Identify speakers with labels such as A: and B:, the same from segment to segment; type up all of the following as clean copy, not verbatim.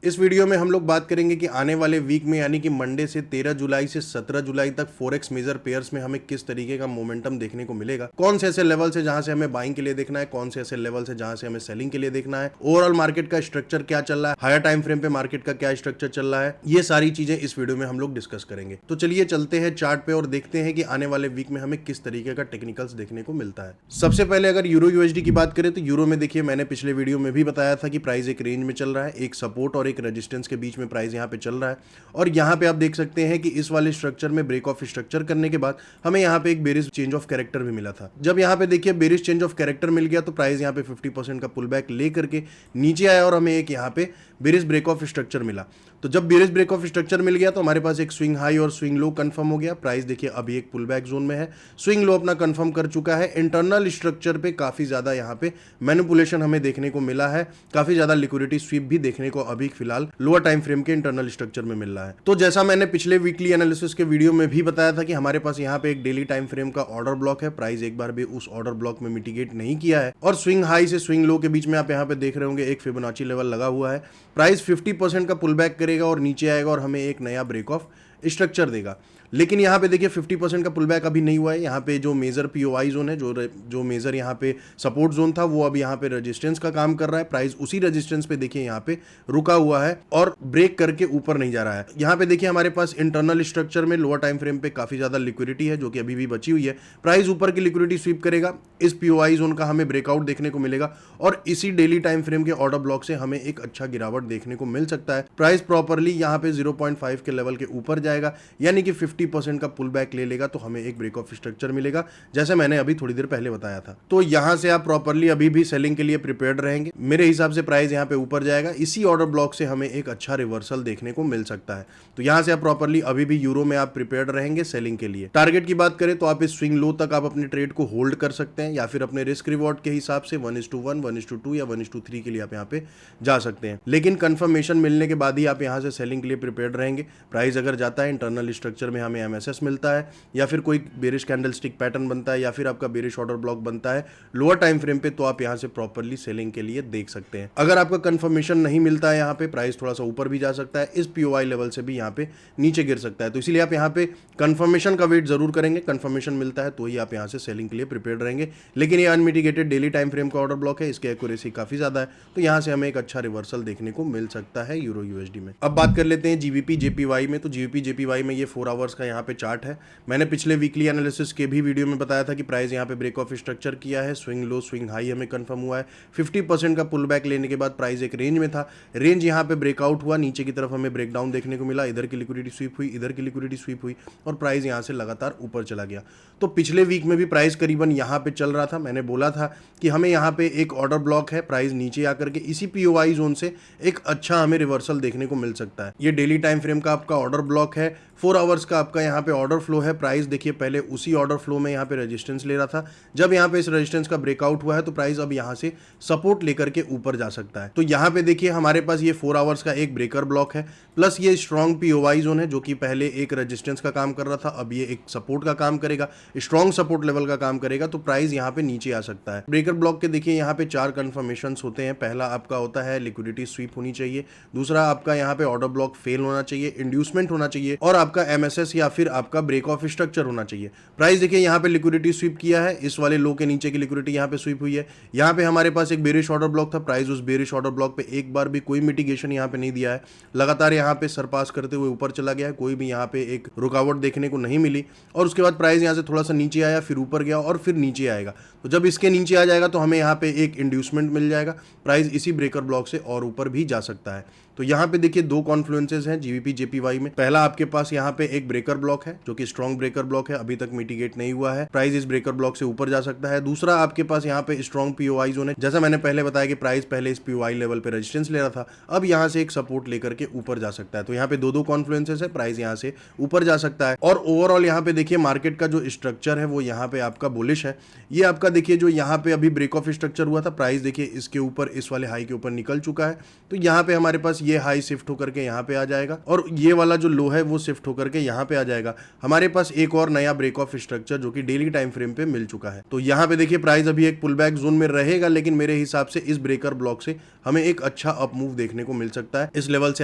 A: इस वीडियो में हम लोग बात करेंगे कि आने वाले वीक में यानी कि मंडे से 13 जुलाई से 17 जुलाई तक फॉरेक्स मेजर पेयर्स में हमें किस तरीके का मोमेंटम देखने को मिलेगा, कौन से ऐसे लेवल से जहां से हमें बाइंग के लिए देखना है, कौन से ऐसे लेवल से जहां से हमें सेलिंग के लिए देखना है, ओवरऑल मार्केट का स्ट्रक्चर क्या चल रहा है, हायर टाइम फ्रेम पे मार्केट का क्या स्ट्रक्चर चल रहा है, ये सारी चीजें इस वीडियो में हम लोग डिस्कस करेंगे। तो चलिए चलते हैं चार्ट पे और देखते हैं कि आने वाले वीक में हमें किस तरीके का टेक्निकल्स देखने को मिलता है। सबसे पहले अगर यूरो यूएसडी की बात करें तो यूरो में देखिए मैंने पिछले वीडियो में भी बताया था कि प्राइस एक रेंज में चल रहा है, एक सपोर्ट और एक रेजिस्टेंस के बीच में प्राइस यहाँ पे चल रहा है। और यहाँ पे आप देख सकते हैं कि इस वाले स्ट्रक्चर में ब्रेक ऑफ स्ट्रक्चर करने के बाद हमें यहाँ पे एक बेरिश चेंज ऑफ कैरेक्टर भी मिला था। जब यहाँ पे देखिए बेरिश चेंज ऑफ कैरेक्टर मिल गया तो प्राइस यहाँ पे 50% का पुल बैक ले करके नीचे आया और हमें एक यहाँ पे बेरिश ब्रेक ऑफ स्ट्रक्चर मिला। तो जब बेरिश ब्रेक ऑफ स्ट्रक्चर मिल गया तो हमारे पास एक स्विंग हाई और स्विंग लो कंफर्म हो गया। प्राइस देखिए अभी एक पुल बैक जोन में है, स्विंग लो अपना कंफर्म कर चुका है। इंटरनल स्ट्रक्चर पे काफी ज्यादा यहाँ पे मैनिपुलेशन हमें देखने को मिला है, काफी ज्यादा लिक्विडिटी स्वीप भी देखने को अभी फिलहाल लोअर टाइम फ्रेम के इंटरनल स्ट्रक्चर में मिल रहा है। तो जैसा मैंने पिछले वीकली एनालिसिस के वीडियो में भी बताया था कि हमारे पास यहाँ पे एक डेली टाइम फ्रेम का ऑर्डर ब्लॉक है, प्राइस एक बार भी उस ऑर्डर ब्लॉक में मिटिगेट नहीं किया है और स्विंग हाई से स्विंग लो के बीच में आप यहाँ पे देख रहे होंगे एक फिबोनाची लेवल लगा हुआ है। प्राइस 50% का पुल बैक करेगा और नीचे आएगा और हमें एक नया ब्रेक ऑफ स्ट्रक्चर देगा। लेकिन यहाँ पे देखिए 50% का पुल बैक अभी नहीं हुआ है। यहाँ पे जो मेजर पीओआई जोन है, जो मेजर यहाँ पे सपोर्ट जोन था, वो अभी यहाँ पे रेजिस्टेंस का काम कर रहा है। प्राइस उसी रेजिस्टेंस पे देखिए यहाँ पे रुका हुआ है और ब्रेक करके ऊपर नहीं जा रहा है। यहाँ पे देखिए हमारे पास इंटरनल स्ट्रक्चर में लोअर टाइम फ्रेम पे काफी ज्यादा लिक्विडिटी है जो कि अभी भी बची हुई है। प्राइस ऊपर की लिक्विडिटी स्वीप करेगा, इस पीओआई जोन का हमें ब्रेकआउट देखने को मिलेगा और इसी डेली टाइम फ्रेम के ऑर्डर ब्लॉक से हमें एक अच्छा गिरावट देखने को मिल सकता है। प्राइस प्रॉपरली यहाँ पे 0.5 के लेवल के ऊपर जाएगा यानी कि 50% का पुल बैक ले लेगा तो हमें एक ब्रेक ऑफ स्ट्रक्चर मिलेगा, जैसे मैंने अभी थोड़ी देर पहले बताया था। तो यहां से आप प्रॉपरली अभी भी सेलिंग के लिए प्रिपेयर्ड रहेंगे। मेरे हिसाब से प्राइस यहां पे ऊपर जाएगा, इसी ऑर्डर ब्लॉक से हमें एक अच्छा रिवर्सल देखने को मिल सकता है। तो यहां से आप प्रॉपरली अभी भी यूरो में आप प्रिपेयर्ड रहेंगे सेलिंग के लिए। टारगेट की बात करें तो आप इस स्विंग लो तक आप अपने ट्रेड को होल्ड कर सकते हैं या फिर अपने रिस्क रिवॉर्ड के हिसाब से 1:1, 1:2 या 1:3 के लिए आप यहाँ पे जा सकते हैं। लेकिन कंफर्मेशन मिलने के बाद ही आप यहाँ से सेलिंग के लिए प्रिपेयर्ड रहेंगे। प्राइस अगर जाता है इंटरनल स्ट्रक्चर में हमें एमएसएस मिलता है या फिर कोई बेरिश कैंडलस्टिक पैटर्न बनता है या फिर आपका बेरिश ऑर्डर ब्लॉक बनता है लोअर टाइम फ्रेम पे, तो आप यहां से प्रॉपरली सेलिंग के लिए देख सकते हैं। अगर आपका कंफर्मेशन नहीं मिलता है यहाँ पे, प्राइस थोड़ा सा ऊपर भी जा सकता है, इस पीओआई लेवल से भी यहाँ पे नीचे गिर सकता है। तो इसीलिए आप यहाँ पे कंफर्मेशन का वेट जरूर करेंगे। कंफर्मेशन मिलता है तो ही आप यहाँ से सेलिंग के लिए प्रिपेयर्ड रहेंगे। लेकिन ये अनमिटिगेटेड डेली टाइम फ्रेम का ऑर्डर ब्लॉक है, इसकी एक्यूरेसी काफी ज्यादा है, तो यहाँ से हमें एक अच्छा रिवर्सल देखने को मिल सकता है यूरो यूएसडी में। अब बात कर लेते हैं जीबीपी जेपीवाई में। तो जीबीपी जेपीवाई में ये 4 आवर्स का यहाँ पे चार्ट है। मैंने पिछले वीकली एनालिसिस के भी वीडियो में बताया था कि प्राइस यहाँ पे ब्रेक ऑफ स्ट्रक्चर किया है, स्विंग लो स्विंग हाई हमें कंफर्म हुआ है। 50% का पुल बैक लेने के बाद प्राइस एक रेंज में था, रेंज यहाँ पे ब्रेकआउट हुआ, नीचे की तरफ हमें ब्रेकडाउन देखने को मिला, इधर की लिक्विडिटी स्वीप हुई, इधर की लिक्विडिटी स्वीप हुई और प्राइस यहाँ से लगातार ऊपर चला गया। तो पिछले वीक में भी प्राइस करीबन यहाँ पे चल रहा था। मैंने बोला था कि हमें यहाँ पे एक ऑर्डर ब्लॉक है, प्राइस नीचे आकर के इसी पीओआई जोन से एक अच्छा हमें रिवर्सल देखने को मिल सकता है। ये डेली टाइम फ्रेम का आपका ऑर्डर ब्लॉक है, 4 आवर्स का आपका यहाँ पे ऑर्डर फ्लो है। प्राइस देखिए पहले उसी ऑर्डर फ्लो में यहाँ पे रेजिस्टेंस ले रहा था, जब यहाँ पे इस रेजिस्टेंस का ब्रेकआउट हुआ है तो प्राइस अब यहाँ से सपोर्ट लेकर के ऊपर जा सकता है। तो यहाँ पे देखिए हमारे पास ये 4 आवर्स का एक ब्रेकर ब्लॉक है, प्लस ये स्ट्रॉन्ग पीओआई जोन है जो कि पहले एक रेजिस्टेंस का काम कर रहा था, अब ये एक सपोर्ट का काम करेगा, स्ट्रॉन्ग सपोर्ट लेवल का काम करेगा। तो प्राइस यहाँ पे नीचे आ सकता है। ब्रेकर ब्लॉक के देखिए यहाँ पे 4 कंफर्मेशन होते हैं। पहला आपका होता है लिक्विडिटी स्वीप होनी चाहिए, दूसरा आपका यहाँ पे ऑर्डर ब्लॉक फेल होना चाहिए, इंड्यूसमेंट होना चाहिए और आपका एमएसएस या फिर आपका ब्रेक ऑफ स्ट्रक्चर होना चाहिए। प्राइस देखिए यहाँ पे लिक्विडिटी स्वीप किया है, इस वाले लो के नीचे की लिक्विडिटी यहाँ पे स्वीप हुई है। यहाँ पे हमारे पास एक बेरिश ऑर्डर ब्लॉक था, प्राइस उस बेरिश ऑर्डर ब्लॉक पे एक बार भी कोई मिटिगेशन यहाँ पे नहीं दिया है, लगातार यहाँ पे सरपास करते हुए ऊपर चला गया है, कोई भी यहाँ पे एक रुकावट देखने को नहीं मिली। और उसके बाद प्राइस यहाँ से थोड़ा सा नीचे आया, फिर ऊपर गया और फिर नीचे आएगा। तो जब इसके नीचे आ जाएगा तो हमें यहाँ पे एक इंड्यूसमेंट मिल जाएगा, प्राइस इसी ब्रेकर ब्लॉक से और ऊपर भी जा सकता है। तो यहाँ पे देखिए 2 कॉन्फ्लुएंसेस हैं जीबीपी जेपीवाई में। पहला आपके पास यहाँ पे एक ब्रेकर ब्लॉक है जो कि स्ट्रॉन्ग ब्रेकर ब्लॉक है, अभी तक मिटिगेट नहीं हुआ है, प्राइस इस ब्रेकर ब्लॉक से ऊपर जा सकता है। दूसरा आपके पास यहाँ पे स्ट्रॉन्ग पीओआई जोन है, जैसा मैंने पहले बताया कि प्राइस पहले इस पीओआई लेवल पे रेजिस्टेंस ले रहा था, अब यहाँ से एक सपोर्ट लेकर के ऊपर जा सकता है। तो यहाँ पे 2 कॉन्फ्लुएंसेस है, प्राइस यहाँ से ऊपर जा सकता है। और ओवरऑल यहाँ पे देखिए मार्केट का जो स्ट्रक्चर है वो यहाँ पे आपका बुलिश है। ये आपका देखिए जो यहाँ पे अभी ब्रेक ऑफ स्ट्रक्चर हुआ था, प्राइस देखिए इसके ऊपर इस वाले हाई के ऊपर निकल चुका है। तो यहाँ पे हमारे पास ये हाई शिफ्ट होकर के यहाँ पे आ जाएगा और ये वाला जो लो है वो शिफ्ट होकर के यहाँ पे आ जाएगा। हमारे पास एक और नया ब्रेक ऑफ स्ट्रक्चर जो कि डेली टाइम फ्रेम पे मिल चुका है। तो यहाँ पे देखिए प्राइस अभी एक पुल बैक जोन में रहेगा, लेकिन मेरे हिसाब से इस ब्रेकर ब्लॉक से हमें एक अच्छा अप मूव देखने को मिल सकता है। इस लेवल से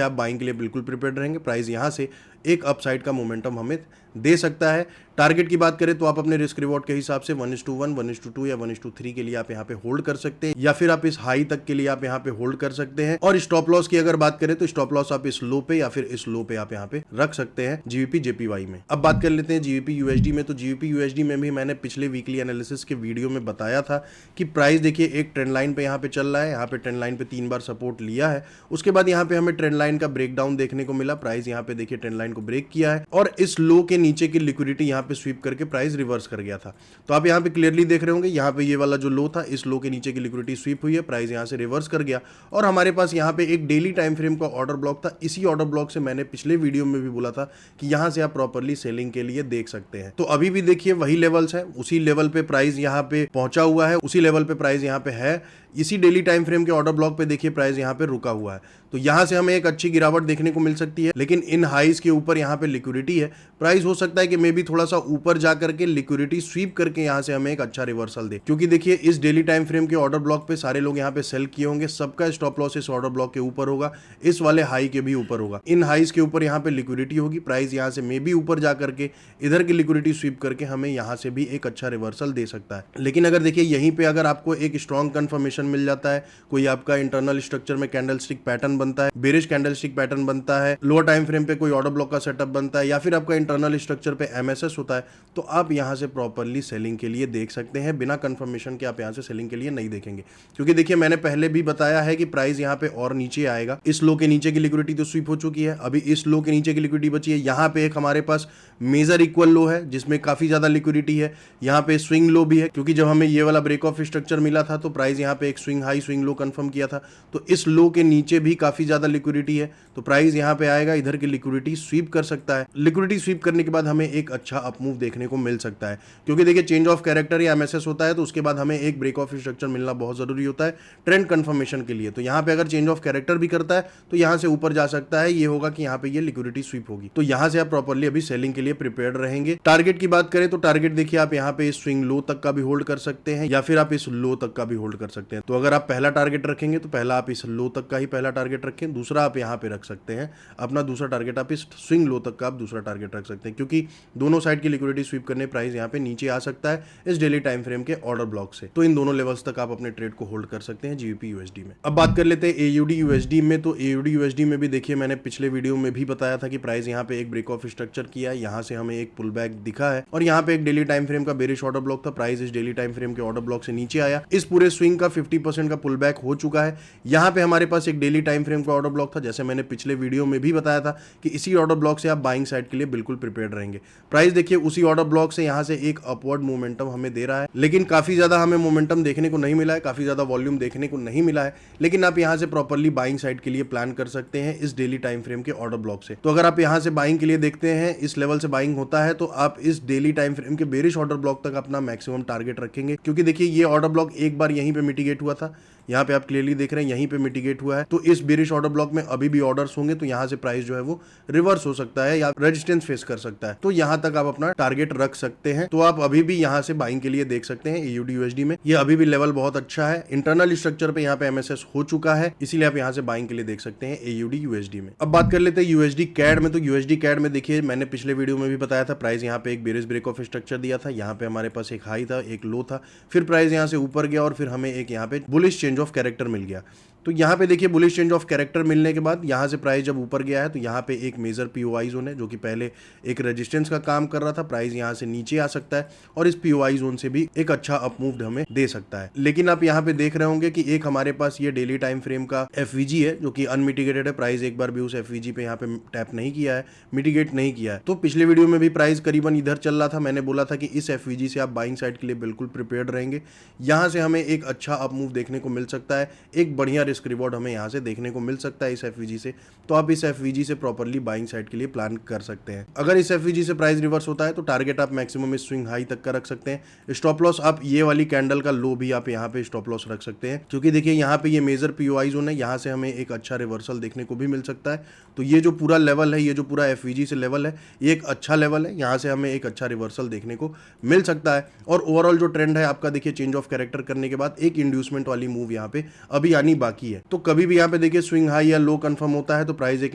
A: आप बाइंग के लिए बिल्कुल प्रिपेयर्ड रहेंगे। प्राइस यहाँ से एक अपसाइड का मोमेंटम हमें दे सकता है। टारगेट की बात करें तो आप अपने रिस्क रिवॉर्ड के हिसाब से 1:1, 1:2 या 1:3 के लिए आप यहाँ पे होल्ड कर सकते हैं, या फिर आप इस हाई तक के लिए आप यहाँ पे होल्ड कर सकते हैं। और स्टॉप लॉस की अगर बात करें तो स्टॉप लॉस आप इस लो पे या फिर इस लो पे आप यहाँ पे रख सकते हैं जीबीपी जेपीवाई में। अब बात कर लेते हैं जीबीपी यूएसडी में। तो जीबीपी यूएसडी में भी मैंने पिछले वीकली एनालिसिस के वीडियो में बताया था कि प्राइस देखिए एक ट्रेंड लाइन पे यहाँ पे चल रहा है। यहाँ पे ट्रेंड लाइन पे 3 बार सपोर्ट लिया है, उसके बाद यहाँ पे हमें ट्रेंड लाइन का ब्रेकडाउन देखने को मिला। प्राइस यहाँ पे देखिए ट्रेंड लाइन को ब्रेक किया है और इस लो के नीचे की लिक्विडिटी यहाँ पे स्वीप करके प्राइस रिवर्स कर गया था। तो आप यहाँ पे क्लियरली देख रहे होंगे, यहाँ पे ये वाला जो लो था, इस लो के नीचे की लिक्विडिटी स्वीप हुई है, प्राइस यहाँ से रिवर्स कर गया और हमारे पास यहाँ पे एक डेली टाइम फ्रेम का ऑर्डर ब्लॉक था। इसी ऑर्डर ब्लॉक से मैंने पिछले वीडियो में भी बोला था कि यहाँ से आप प्रॉपरली सेलिंग के लिए देख सकते हैं। तो अभी भी देखिए वही लेवल्स है, उसी लेवल पे प्राइस यहाँ पे पहुंचा हुआ है, उसी लेवल पे प्राइस यहाँ पे है। इसी डेली टाइम फ्रेम के ऑर्डर ब्लॉक पे देखिए प्राइस यहाँ पे रुका हुआ है। तो यहाँ से हमें एक अच्छी गिरावट देखने को मिल सकती है, लेकिन इन हाइज के ऊपर यहाँ पे लिक्विडिटी है। प्राइस हो सकता है कि मे बी थोड़ा सा ऊपर जा करके लिक्विडिटी स्वीप करके यहाँ से हमें एक अच्छा रिवर्सल दे, क्योंकि देखिए इस डेली टाइम फ्रेम के ऑर्डर ब्लॉक पे सारे लोग यहाँ पे सेल किए होंगे, सबका स्टॉप लॉस इस ऑर्डर ब्लॉक के ऊपर होगा, इस वाले हाई के भी ऊपर होगा। इन हाइज के ऊपर यहाँ पे लिक्विडिटी होगी, प्राइस यहाँ से मे बी ऊपर जा करके इधर की लिक्विडिटी स्वीप करके हमें यहाँ से भी एक अच्छा रिवर्सल दे सकता है। लेकिन अगर देखिए यहीं पे अगर आपको एक स्ट्रॉन्ग कंफर्मेशन मिल जाता है, कोई आपका इंटरनल स्ट्रक्चर में कैंडलस्टिक पैटर्न बनता है, बेरिश कैंडलस्टिक पैटर्न बनता है, लोअर टाइम फ्रेम पे कोई ऑर्डर ब्लॉक का सेटअप बनता है, या फिर आपका इंटरनल स्ट्रक्चर पे एमएसएस होता है, तो आप यहां से प्रॉपर्ली सेलिंग के लिए देख सकते हैं। बिना कंफर्मेशन के आप यहां से सेलिंग के लिए नहीं देखेंगे, क्योंकि देखिए मैंने पहले भी बताया है कि प्राइस यहां पे और नीचे आएगा। इस लो के नीचे की लिक्विडिटी तो स्वीप हो चुकी है, अभी इस लो के नीचे की लिक्विडिटी बची है। यहाँ पे एक हमारे पास मेजर इक्वल लो है जिसमें काफी ज्यादा लिक्विडिटी है, यहाँ पे स्विंग लो भी है, क्योंकि जब हमें ये वाला ब्रेक ऑफ स्ट्रक्चर मिला था तो प्राइस यहाँ पे एक swing high swing low confirm किया था। तो इस लो के नीचे भी काफी ज्यादा लिक्विडिटी है, तो प्राइस यहाँ पे आएगा, इधर की लिक्विडिटी स्वीप कर सकता है। लिक्विडिटी स्वीप करने के बाद हमें एक अच्छा अप मूव देखने को मिल सकता है, क्योंकि देखिए चेंज ऑफ कैरेक्टर या एमएसएस होता है तो उसके बाद हमें एक ब्रेक ऑफ स्ट्रक्चर मिलना बहुत जरूरी होता है ट्रेंड कंफर्मेशन के लिए। तो यहाँ पे अगर चेंज ऑफ कैरेक्टर भी करता है तो यहाँ से ऊपर जा सकता है, ये होगा कि यहाँ पे ये लिक्विडिटी स्वीप होगी। तो यहाँ से आप प्रॉपर्ली अभी सेलिंग के लिए प्रिपेयर्ड रहेंगे। टारगेट की बात करें तो टारगेट देखिए आप यहाँ पे इस स्विंग लो तक का भी होल्ड कर सकते हैं, या फिर आप इस लो तक का भी होल्ड कर सकते हैं। तो अगर आप पहला टारगेट रखेंगे तो पहला आप इस लो तक का ही पहला टारगेट रखें, दूसरा आप यहाँ पे रख सकते हैं अपना दूसरा टारगेट, आप इस स्विंग लो तक का आप दूसरा टारगेट रख सकते हैं, क्योंकि दोनों साइड की लिक्विडिटी स्वीप करने प्राइस यहाँ पे नीचे आ सकता है इस डेली टाइम फ्रेम के ऑर्डर ब्लॉक से। तो इन दोनों लेवल्स तक आप अपने ट्रेड को होल्ड कर सकते हैं जीबीपी यूएसडी में। अब बात कर लेते हैं एयूडी यूएसडी में। तो एयूडी यूएसडी में भी देखिए मैंने पिछले वीडियो में भी बताया था कि प्राइस यहाँ पे एक ब्रेक ऑफ स्ट्रक्चर किया है, यहाँ से हमें एक पुल बैक दिखा है और यहाँ पे एक डेली टाइम फ्रेम का बेरिश ऑर्डर ब्लॉक था। प्राइस इस डेली टाइम फ्रेम के ऑर्डर ब्लॉक से नीचे आया, इस पूरे स्विंग का 50% का पुल बैक हो चुका है। यहाँ पे हमारे पास एक डेली टाइम फ्रेम का ऑर्डर ब्लॉक था, जैसे मैंने पिछले वीडियो में भी बताया था कि इसी ऑर्डर ब्लॉक से आप बाइंग साइड के लिए बिल्कुल प्रिपेयर्ड रहेंगे। प्राइस देखिए उसी ऑर्डर ब्लॉक से यहाँ से एक अपवर्ड मोमेंटम हमें दे रहा है, लेकिन काफी ज्यादा हमें मोमेंटम देखने को नहीं मिला है, काफी ज्यादा वॉल्यूम देखने को नहीं मिला है, लेकिन आप यहाँ से प्रॉपर्ली बाइंग साइड के लिए प्लान कर सकते हैं इस डेली टाइम फ्रेम के ऑर्डर ब्लॉक से। तो अगर आप यहाँ से बाइंग के लिए देखते हैं, इस लेवल से बाइंग होता है, तो आप इस डेली टाइम फ्रेम के बेरिश ऑर्डर ब्लॉक तक अपना मैक्सिमम टारगेट रखेंगे, क्योंकि देखिए ये ऑर्डर ब्लॉक एक बार यहीं पे मिटिगेट हुआ था, यहाँ पे आप क्लियरली देख रहे हैं यहीं पे मिटिगेट हुआ है। तो इस बेरिश ऑर्डर ब्लॉक में अभी भी ऑर्डर्स होंगे, तो यहाँ से प्राइस जो है वो रिवर्स हो सकता है या रेजिस्टेंस फेस कर सकता है। तो यहाँ तक आप अपना टारगेट रख सकते हैं। तो आप अभी भी यहाँ से बाइंग के लिए देख सकते हैं एयूडी यूएसडी में। ये अभी भी लेवल बहुत अच्छा है, इंटरनल स्ट्रक्चर पे यहाँ पे एमएसएस हो चुका है, इसीलिए आप यहाँ से बाइंग के लिए देख सकते हैं एयूडी यूएसडी में। अब बात कर लेते हैं यूएसडी कैड में। तो यूएसडी कैड में देखिए मैंने पिछले वीडियो में भी बताया था, प्राइस यहाँ पे एक बेरिश ब्रेक ऑफ स्ट्रक्चर दिया था, यहाँ पे हमारे पास एक हाई था, एक लो था, फिर प्राइस यहाँ से ऊपर गया और फिर हमें एक यहाँ पे बुलिश चेंज ऑफ कैरेक्टर मिल गया। तो यहाँ पे देखिए बुलिश चेंज ऑफ कैरेक्टर मिलने के बाद यहाँ से प्राइस जब ऊपर गया है तो यहाँ पे एक मेजर पीओआई जोन है जो कि पहले एक रेजिस्टेंस का काम कर रहा था, प्राइस यहाँ से नीचे आ सकता है और इस पीओआई जोन से भी एक अच्छा अपमूव हमें दे सकता है। लेकिन आप यहाँ पे देख रहे होंगे कि एक हमारे पास ये डेली टाइम फ्रेम का एफवीजी है जो कि अनमिटिगेटेड है, प्राइस एक बार भी उस एफवीजी पे यहाँ पे टैप नहीं किया है, मिटिगेट नहीं किया है। तो पिछले वीडियो में भी प्राइस करीबन इधर चल रहा था, मैंने बोला था कि इस एफवीजी से आप बाइंग साइड के लिए बिल्कुल प्रिपेयर्ड रहेंगे। यहाँ से हमें एक अच्छा अपमूव देखने को मिल सकता है, एक बढ़िया रिस्क रिवॉर्ड हमें यहाँ से देखने को मिल सकता है इस एफवीजी से, तो आप इस एफवीजी से प्रॉपर्ली बाइंग साइड के लिए प्लान कर सकते हैं। अगर इस एफवीजी से प्राइस रिवर्स होता है तो टारगेट आप मैक्सिमम इस स्विंग हाई तक का रख सकते हैं। स्टॉप लॉस आप ये वाली कैंडल का लो भी आप यहाँ पे स्टॉप लॉस रख सकते हैं, क्योंकि देखिए यहाँ पे ये मेजर पीओआई जोन है, यहाँ से हमें एक अच्छा रिवर्सल देखने को भी मिल सकता है। तो ये जो पूरा लेवल है, ये जो पूरा एफवीजी से लेवल है, ये एक अच्छा लेवल है, यहाँ से हमें एक अच्छा रिवर्सल देखने को मिल सकता है। और ओवरऑल जो ट्रेंड है आपका देखिए चेंज ऑफ कैरेक्टर करने के बाद एक इंड्यूसमेंट वाली मूव यहाँ पे अभी आनी बाकी है। तो कभी भी यहाँ पे देखिए स्विंग हाई या लो कंफर्म होता है तो प्राइस एक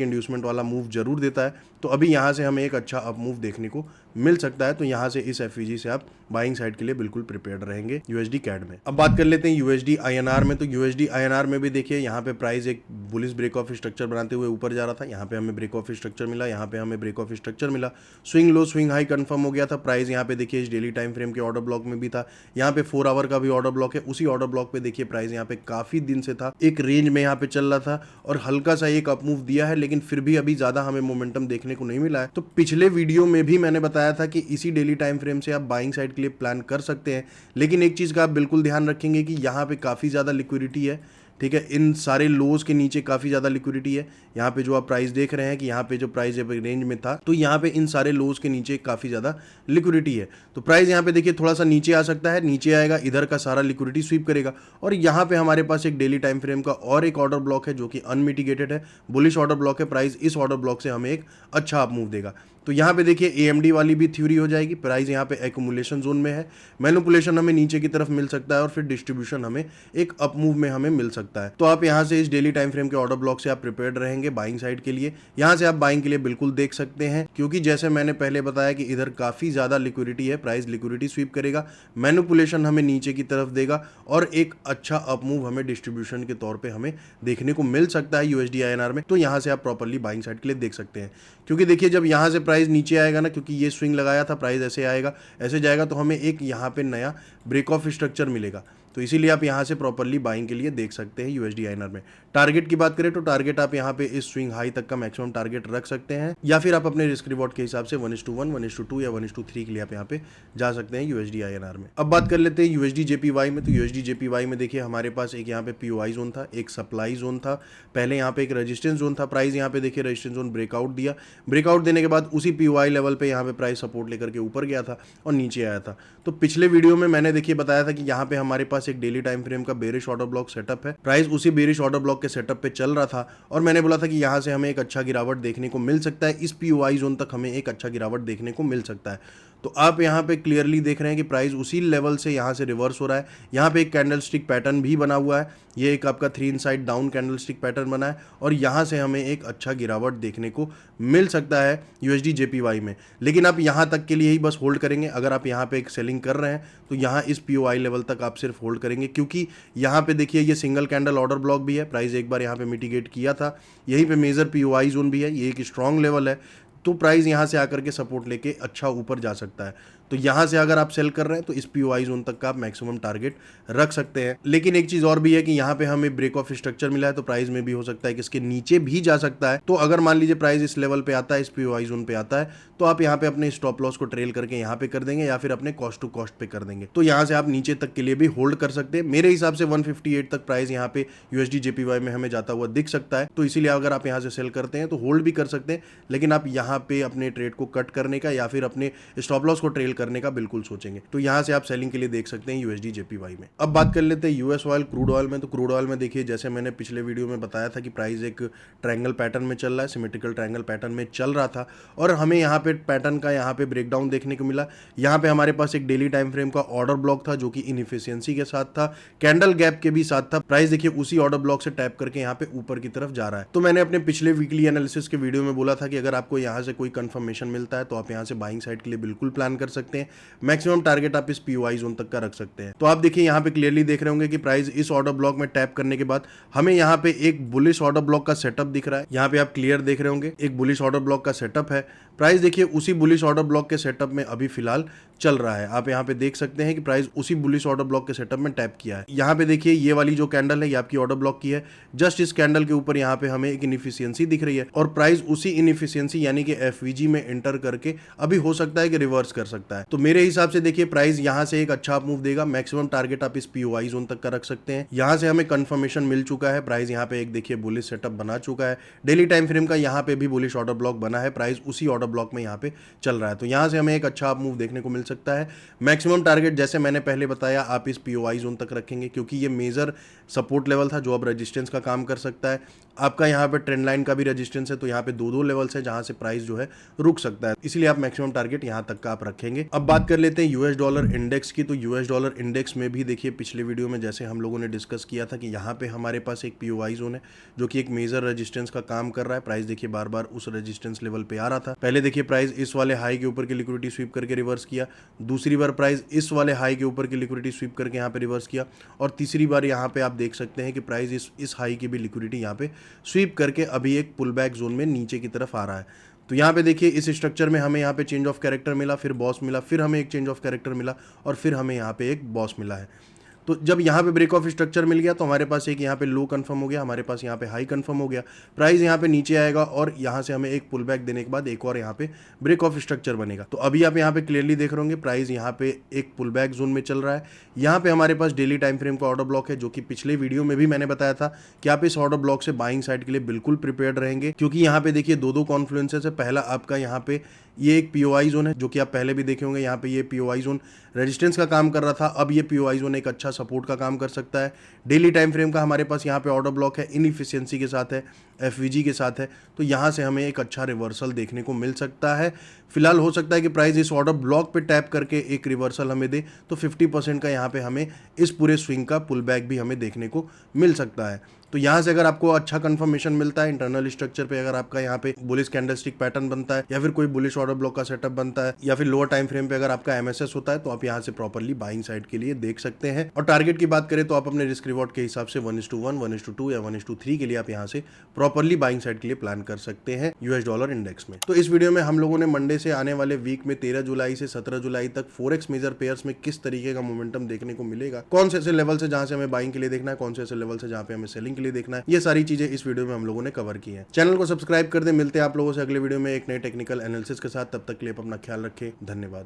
A: इंड्यूसमेंट वाला मूव जरूर देता है। तो अभी यहाँ से हमें एक अच्छा अप मूव देखने को मिल सकता है। तो यहाँ से इस एफवीजी से आप बाइंग साइड के लिए बिल्कुल प्रिपेयर्ड रहेंगे यूएसडी कैड में। अब बात कर लेते हैं यूएसडी आईएनआर में। तो यूएसडी आईएनआर में भी देखिए यहाँ पे प्राइस एक बुलिश ब्रेक ऑफ स्ट्रक्चर बनाते हुए ऊपर जा रहा था, यहाँ पे हमें ब्रेक ऑफ स्ट्रक्चर मिला, यहाँ पे हमें ब्रेक ऑफ स्ट्रक्चर मिला, swing low swing high confirm हो गया था। प्राइस यहाँ पे देखिए इस डेली टाइम फ्रेम के ऑर्डर ब्लॉक में भी था, यहाँ पे 4 आवर का भी ऑर्डर ब्लॉक है, उसी ऑर्डर ब्लॉक पे देखिए प्राइस यहाँ पे काफी दिन से था, एक रेंज में यहाँ पे चल रहा था और हल्का सा एक अप मूव दिया है, लेकिन फिर भी अभी ज्यादा हमें मोमेंटम देखने को नहीं मिला है। तो पिछले वीडियो में भी मैंने बताया था कि इसी डेली टाइम फ्रेम से आप बाइंग साइड के लिए प्लान कर सकते हैं, लेकिन एक चीज का आप बिल्कुल ध्यान रखेंगे कि यहाँ पे काफी ज्यादा लिक्विडिटी है, ठीक है। इन सारे लोज के नीचे काफ़ी ज़्यादा लिक्विडिटी है। यहाँ पे जो आप प्राइस देख रहे हैं कि यहाँ पे जो प्राइस रेंज में था, तो यहाँ पे इन सारे लोज के नीचे काफ़ी ज़्यादा लिक्विडिटी है। तो प्राइस यहाँ पे देखिए थोड़ा सा नीचे आ सकता है, नीचे आएगा, इधर का सारा लिक्विडिटी स्वीप करेगा और यहाँ पे हमारे पास एक डेली टाइम फ्रेम का और एक ऑर्डर ब्लॉक है जो कि अनमिटिगेटेड है, बुलिश ऑर्डर ब्लॉक है। प्राइस इस ऑर्डर ब्लॉक से हमें एक अच्छा अप मूव देगा। तो यहाँ पे देखिए एएमडी वाली भी थ्योरी हो जाएगी। प्राइस यहाँ पे एक्यूमुलेशन जोन में है, मैनिपुलेशन हमें नीचे की तरफ मिल सकता है और फिर डिस्ट्रीब्यूशन हमें एक अप मूव में हमें मिल सकता है। तो आप यहाँ से इस डेली टाइम फ्रेम के ऑर्डर ब्लॉक से आप प्रिपेयर्ड रहेंगे बाइंग साइड के लिए। यहाँ से आप बाइंग के लिए बिल्कुल देख सकते हैं, क्योंकि जैसे मैंने पहले बताया कि इधर काफी ज्यादा लिक्विडिटी है, प्राइस लिक्विडिटी स्वीप करेगा, मैनिपुलेशन हमें नीचे की तरफ देगा और एक अच्छा अप मूव हमें डिस्ट्रीब्यूशन के तौर पर हमें देखने को मिल सकता है यूएसडी आईएनआर में। तो यहाँ से आप प्रॉपर्ली बाइंग साइड के लिए देख सकते हैं, क्योंकि देखिए जब यहाँ से प्राइस नीचे आएगा ना, क्योंकि ये स्विंग लगाया था, प्राइस ऐसे आएगा ऐसे जाएगा, तो हमें एक यहाँ पे नया ब्रेक ऑफ स्ट्रक्चर मिलेगा। तो इसीलिए आप यहाँ से प्रॉपर्ली बाइंग के लिए देख सकते हैं यूएसडी आईएनआर में। टारगेट की बात करें तो टारगेट आप यहाँ पे इस स्विंग हाई तक का मैक्सिमम टारगेट रख सकते हैं, या फिर आप अपने रिस्क रिवॉर्ड के हिसाब से 1:1, 1:2 या 1:3 के लिए आप यहाँ पे जा सकते हैं यूएसडी आईएनआर में। अब बात कर लेते हैं यूएसडी जेपीवाई में। तो यूएसडी जेपीवाई में देखिए हमारे पास एक यहाँ पे पीओआई जोन था, एक सप्लाई जोन था, पहले यहाँ पे एक रेजिस्टेंस जोन था। प्राइस यहाँ पे देखिए रेजिस्टेंस जोन ब्रेकआउट दिया, ब्रेकआउट देने के बाद उसी पीओआई लेवल पे यहाँ पे प्राइस सपोर्ट लेकर के ऊपर गया था और नीचे आया था। तो पिछले वीडियो में मैंने देखिए बताया था कि यहाँ पे हमारे पास एक डेली टाइम फ्रेम का बेरिश ऑर्डर ब्लॉक सेटअप है, प्राइस उसी बेरिश ऑर्डर ब्लॉक के सेटअप पे चल रहा था और मैंने बोला था कि यहाँ से हमें एक अच्छा गिरावट देखने को मिल सकता है, इस पीओआई जोन तक हमें एक अच्छा गिरावट देखने को मिल सकता है। तो आप यहाँ पे क्लियरली देख रहे हैं कि प्राइस उसी लेवल से यहाँ से रिवर्स हो रहा है। यहाँ पे एक कैंडलस्टिक पैटर्न भी बना हुआ है, ये एक आपका 3 इनसाइड डाउन कैंडलस्टिक पैटर्न बना है और यहाँ से हमें एक अच्छा गिरावट देखने को मिल सकता है यूएसडी जेपीवाई में। लेकिन आप यहाँ तक के लिए ही बस होल्ड करेंगे। अगर आप यहाँ पे एक सेलिंग कर रहे हैं तो यहाँ इस पीओआई लेवल तक आप सिर्फ होल्ड करेंगे, क्योंकि यहाँ पे देखिए ये सिंगल कैंडल ऑर्डर ब्लॉक भी है, प्राइस एक बार यहाँ पे मिटिगेट किया था, यहीं पे मेजर पीओआई जोन भी है, ये एक स्ट्रॉन्ग लेवल है। तो प्राइस यहाँ से आकर के सपोर्ट लेके अच्छा ऊपर जा सकता है। तो यहाँ से अगर आप सेल कर रहे हैं तो इस पीओआई जोन तक का आप मैक्सिमम टारगेट रख सकते हैं। लेकिन एक चीज और भी है कि यहाँ पे हमें ब्रेक ऑफ स्ट्रक्चर मिला है, तो प्राइस में भी हो सकता है कि इसके नीचे भी जा सकता है। तो अगर मान लीजिए प्राइस इस लेवल पे आता है, इस पीओआई जोन पे आता है, तो आप यहाँ पे अपने स्टॉप लॉस को ट्रेल करके यहाँ पे कर देंगे या फिर अपने कॉस्ट टू कॉस्ट पे कर देंगे। तो यहाँ से आप नीचे तक के लिए भी होल्ड कर सकते हैं। मेरे हिसाब से 158 तक प्राइस यहाँ पे यूएसडी जेपीवाई में हमें जाता हुआ दिख सकता है। तो इसीलिए अगर आप यहाँ से सेल करते हैं तो होल्ड भी कर सकते हैं, लेकिन आप यहाँ पे अपने ट्रेड को कट करने का या फिर अपने स्टॉप लॉस को ट्रेल करने का बिल्कुल सोचेंगे। तो यहाँ से आप सेलिंग के लिए देख सकते हैं यूएसडी जेपीवाई में। अब बात कर लेते हैं यूएस ऑयल क्रूड ऑयल में। तो क्रूड ऑयल में देखिए जैसे मैंने पिछले वीडियो में बताया था कि प्राइस एक ट्रायंगल पैटर्न में चल रहा है, सिमेट्रिकल ट्रायंगल पैटर्न में चल रहा था और हमें यहाँ पे पैटर्न का यहाँ पे ब्रेकडाउन देखने को मिला। यहाँ पे हमारे पास एक डेली टाइम फ्रेम का ऑर्डर ब्लॉक था जो कि इनएफिशिएंसी के साथ था, कैंडल गैप के भी साथ था। प्राइस देखिए उसी ऑर्डर ब्लॉक से टैप करके यहाँ पे ऊपर की तरफ जा रहा है। तो मैंने अपने पिछले वीकली एनालिसिस के वीडियो में बोला था कि अगर आपको यहाँ से कोई कंफर्मेशन मिलता है तो आप यहाँ से बाइंग साइड के लिए बिल्कुल प्लान कर सकते हैं। मैक्सिमम टारगेट आप इस पीओआई जोन तक का रख सकते हैं। तो आप देखिए यहाँ पे क्लियरली देख रहे होंगे कि प्राइस इस ऑर्डर ब्लॉक में टैप करने के बाद हमें यहाँ पे एक बुलिश ऑर्डर ब्लॉक का सेटअप दिख रहा है। यहाँ पे आप क्लियर देख रहे होंगे एक बुलिश ऑर्डर ब्लॉक का सेटअप है। प्राइस देखिए उसी बुलिश ऑर्डर ब्लॉक के सेटअप में अभी फिलहाल चल रहा है। आप यहाँ पे देख सकते हैं कि प्राइस उसी बुलिश ऑर्डर ब्लॉक के सेटअप में टैप किया है। यहाँ पे देखिए ये वाली जो कैंडल है ये आपकी ऑर्डर ब्लॉक की है। जस्ट इस कैंडल के ऊपर यहाँ पे हमें एक इनएफिशिएंसी दिख रही है और प्राइस उसी इनएफिशिएंसी यानी कि एफवीजी में एंटर करके अभी हो सकता है कि रिवर्स कर सकता है। तो मेरे हिसाब से देखिए प्राइस यहाँ से एक अच्छा मूव देगा, मैक्सिमम टारगेट आप इस पीओआई जोन तक का रख सकते हैं। यहाँ से हमें कंफर्मेशन मिल चुका है, प्राइस यहाँ पे एक देखिए बुलिश सेटअप बना चुका है, डेली टाइम फ्रेम का यहाँ पे भी बुलिश ऑर्डर ब्लॉक बना है, प्राइस उसी ऑर्डर ब्लॉक में यहाँ पे चल रहा है। तो यहाँ से हमें एक अच्छा मूव देखने को मिल सकता है। मैक्सिमम टारगेट जैसे मैंने पहले बताया आप इस पीओआई जोन तक रखेंगे, क्योंकि ये मेजर सपोर्ट लेवल था जो अब रेजिस्टेंस का काम कर सकता है। आपका यहाँ पे ट्रेंड लाइन का भी रेजिस्टेंस है, तो यहाँ पे दो लेवल्स है जहां से प्राइस जो है रुक सकता है, इसलिए आप मैक्सिमम टारगेट यहाँ तक का आप रखेंगे। अब बात कर लेते हैं यूएस डॉलर इंडेक्स की। तो यूएस डॉलर इंडेक्स में भी देखिए पिछले वीडियो में जैसे हम लोगों ने डिस्कस किया था कि यहाँ पे हमारे पास एक पीओआई जोन है जो कि एक मेजर रेजिस्टेंस का काम कर रहा है। प्राइस देखिए बार बार उस रेजिस्टेंस लेवल पे आ रहा था। पहले देखिए प्राइस इस वाले हाई के ऊपर की लिक्विडिटी स्वीप करके रिवर्स किया, दूसरी बार प्राइस इस वाले हाई के ऊपर की लिक्विडिटी स्वीप करके यहाँ पे रिवर्स किया, और तीसरी बार यहाँ पे आप देख सकते हैं कि प्राइस इस हाई की भी लिक्विडिटी यहाँ पे स्वीप करके अभी एक पुल बैक जोन में नीचे की तरफ आ रहा है। तो यहाँ पे देखिए इस स्ट्रक्चर में हमें यहाँ पे चेंज ऑफ कैरेक्टर मिला, फिर बॉस मिला, फिर हमें एक चेंज ऑफ कैरेक्टर मिला, और फिर हमें यहाँ पे एक बॉस मिला है। तो जब यहाँ पे ब्रेक ऑफ स्ट्रक्चर मिल गया तो हमारे पास एक यहाँ पे लो कंफर्म हो गया, हमारे पास यहाँ पे हाई कंफर्म हो गया, प्राइस यहाँ पे नीचे आएगा और यहाँ से हमें एक पुल बैक देने के बाद एक और यहाँ पे ब्रेक ऑफ स्ट्रक्चर बनेगा। तो अभी आप यहाँ पे क्लियरली देख रहे होंगे प्राइस यहाँ पे एक पुल बैक जोन में चल रहा है। यहाँ पे हमारे पास डेली टाइम फ्रेम का ऑर्डर ब्लॉक है, जो कि पिछले वीडियो में भी मैंने बताया था कि आप इस ऑर्डर ब्लॉक से बाइंग साइड के लिए बिल्कुल प्रिपेयर्ड रहेंगे, क्योंकि यहाँ पे देखिए दो कॉन्फ्लुएंसेस है। पहला आपका यहाँ पे ये एक पीओआई जोन है जो कि आप पहले भी देखे होंगे, यहाँ पे ये पीओआई जोन रेजिस्टेंस का काम कर रहा था, अब ये पीओआई जोन एक अच्छा सपोर्ट का काम कर सकता है। डेली टाइम फ्रेम का हमारे पास यहाँ पे ऑर्डर ब्लॉक है, इनइफिशियंसी के साथ है, एफवीजी के साथ है, तो यहाँ से हमें एक अच्छा रिवर्सल देखने को मिल सकता है। फिलहाल हो सकता है कि प्राइस इस ऑर्डर ब्लॉक पे टैप करके एक रिवर्सल हमें दे, तो 50% का यहाँ पे हमें इस पूरे स्विंग का पुल बैक भी हमें देखने को मिल सकता है। तो यहाँ से अगर आपको अच्छा कंफर्मेशन मिलता है इंटरनल स्ट्रक्चर पे, अगर आपका यहाँ पे बुलिश कैंडलस्टिक पैटर्न बनता है, या फिर कोई बुलिश ऑर्डर ब्लॉक का सेटअप बनता है, या फिर लोअर टाइम फ्रेम पे अगर आपका एमएसएस होता है, तो आप यहाँ से प्रॉपर्ली बाइंग साइड के लिए देख सकते हैं। और टारगेट की बात करें तो आप अपने रिस्क रिवॉर्ड के हिसाब से 1:1, 1:2 या 1:3 के लिए आप यहाँ से प्रॉपर्ली बाइंग साइड के लिए प्लान कर सकते हैं यूएस डॉलर इंडेक्स में। तो इस वीडियो में हम लोगों ने मंडे से आने वाले वीक में 13 जुलाई से 17 जुलाई तक फोरेक्स मेजर पेयर्स में किस तरीके का मोमेंटम देखने को मिलेगा, कौन से ऐसे लेवल से जहां से हमें बाइंग के लिए देखना है, कौन से ऐसे लेवल से जहां पे हमें सेलिंग के लिए देखना है, ये सारी चीजें इस वीडियो में हम लोगों ने कवर की हैं। चैनल को सब्सक्राइब कर दें। मिलते हैं आप लोगों से अगले वीडियो में एक नए टेक्निकल एनालिसिस के साथ। तब तक के लिए आप अपना ख्याल रखें। धन्यवाद।